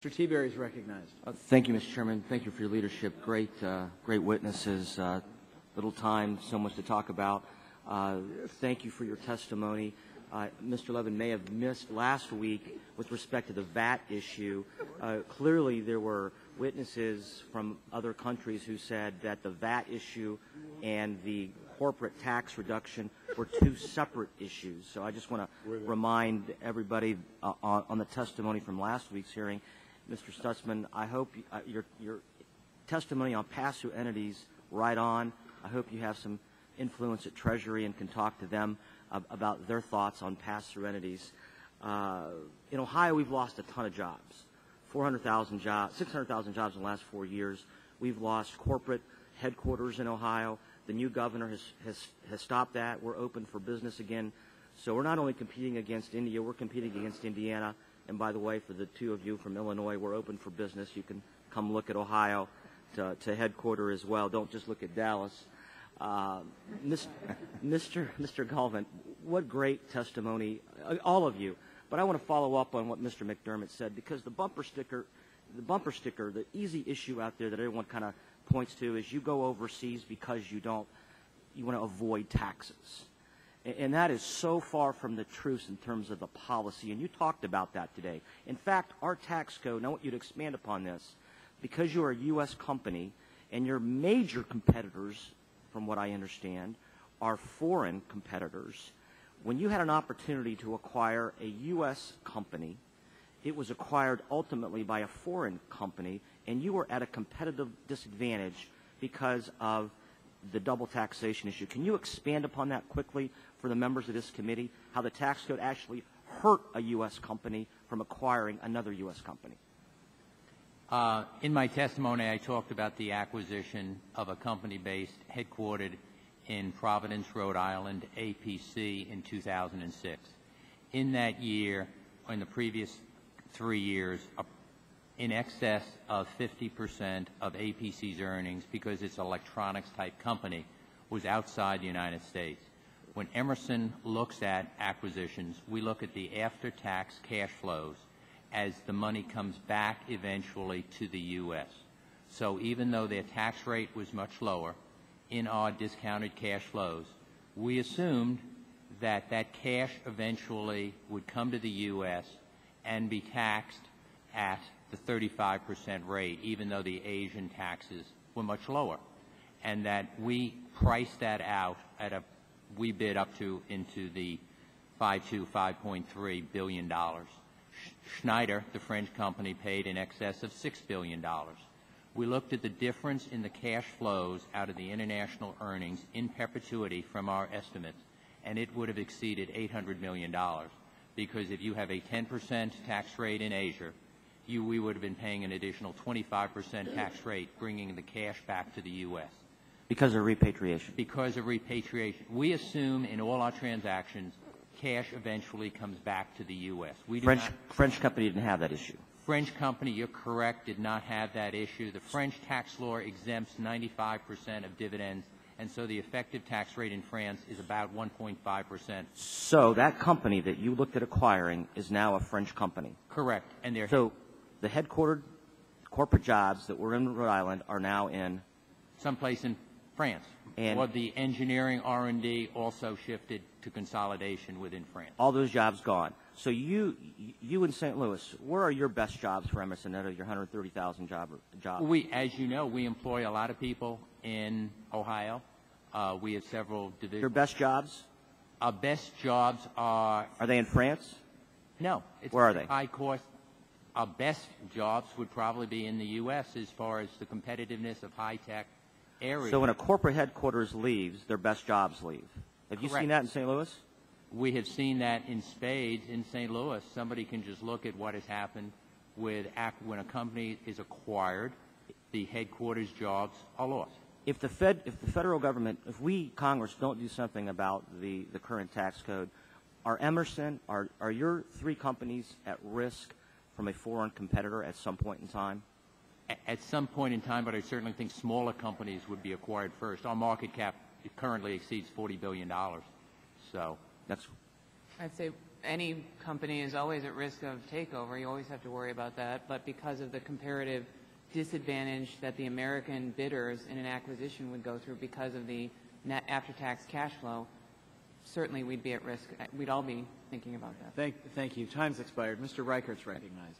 Mr. Tiberi is recognized. Thank you, Mr. Chairman. Thank you for your leadership. Great witnesses. Little time, so much to talk about. Thank you for your testimony. Mr. Levin may have missed last week with respect to the VAT issue. Clearly, there were witnesses from other countries who said that the VAT issue and the corporate tax reduction were two separate issues. So I just want to remind everybody on the testimony from last week's hearing, Mr. Stutzman, I hope your testimony on pass-through entities right on. I hope you have some influence at Treasury and can talk to them about their thoughts on pass-through entities. In Ohio, we've lost a ton of jobs, 400,000 jobs, 600,000 jobs in the last 4 years. We've lost corporate headquarters in Ohio. The new governor has stopped that. We're open for business again. So we're not only competing against India, we're competing against Indiana. And by the way, for the two of you from Illinois, we're open for business. You can come look at Ohio to headquarter as well. Don't just look at Dallas. Mr. Galvin, what great testimony, all of you. But I want to follow up on what Mr. McDermott said, because the bumper sticker, the easy issue out there that everyone kind of points to is you go overseas because you want to avoid taxes. And that is so far from the truth in terms of the policy. And you talked about that today. In fact, our tax code, and I want you to expand upon this, because you're a U.S. company and your major competitors, from what I understand, are foreign competitors. When you had an opportunity to acquire a U.S. company, it was acquired ultimately by a foreign company, and you were at a competitive disadvantage because of the double taxation issue. Can you expand upon that quickly for the members of this committee, how the tax code actually hurt a U.S. company from acquiring another U.S. company? In my testimony, I talked about the acquisition of a company headquartered in Providence, Rhode Island, APC, in 2006. In that year, or in the previous 3 years, in excess of 50% of APC's earnings, because it's an electronics-type company, was outside the United States. When Emerson looks at acquisitions, we look at the after-tax cash flows as the money comes back eventually to the U.S. So even though their tax rate was much lower, in our discounted cash flows, we assumed that that cash eventually would come to the U.S. and be taxed at the 35% rate, even though the Asian taxes were much lower, and that we priced that out at we bid up to into the $5.3 billion. Schneider, the French company, paid in excess of $6 billion. We looked at the difference in the cash flows out of the international earnings in perpetuity from our estimates, and it would have exceeded $800 million, because if you have a 10% tax rate in Asia, we would have been paying an additional 25% tax rate, bringing the cash back to the U.S. Because of repatriation. Because of repatriation. We assume in all our transactions, cash eventually comes back to the U.S. French company didn't have that issue. French company, you're correct, did not have that issue. The French tax law exempts 95% of dividends, and so the effective tax rate in France is about 1.5%. So that company that you looked at acquiring is now a French company. Correct. And they're so the headquartered corporate jobs that were in Rhode Island are now in someplace in France. And the engineering R&D also shifted to consolidation within France. All those jobs gone. So you in St. Louis, where are your best jobs for Emerson out of your 130,000 jobs? As you know, we employ a lot of people in Ohio. We have several divisions. Your best jobs? Our best jobs are... Are they in France? No. Where are they? High cost. Our best jobs would probably be in the U.S. as far as the competitiveness of high-tech areas. So when a corporate headquarters leaves, their best jobs leave. Have you seen that in St. Louis? We have seen that in spades in St. Louis. Somebody can just look at what has happened with when a company is acquired, the headquarters jobs are lost. If the federal government, if we, Congress, don't do something about the current tax code, are your three companies at risk from a foreign competitor at some point in time? At some point in time, but I certainly think smaller companies would be acquired first. Our market cap currently exceeds $40 billion. So I'd say any company is always at risk of takeover. You always have to worry about that. But because of the comparative disadvantage that the American bidders in an acquisition would go through because of the net after-tax cash flow, certainly we'd be at risk. We'd all be thinking about that. Thank you. Time's expired. Mr. Reichert's recognized.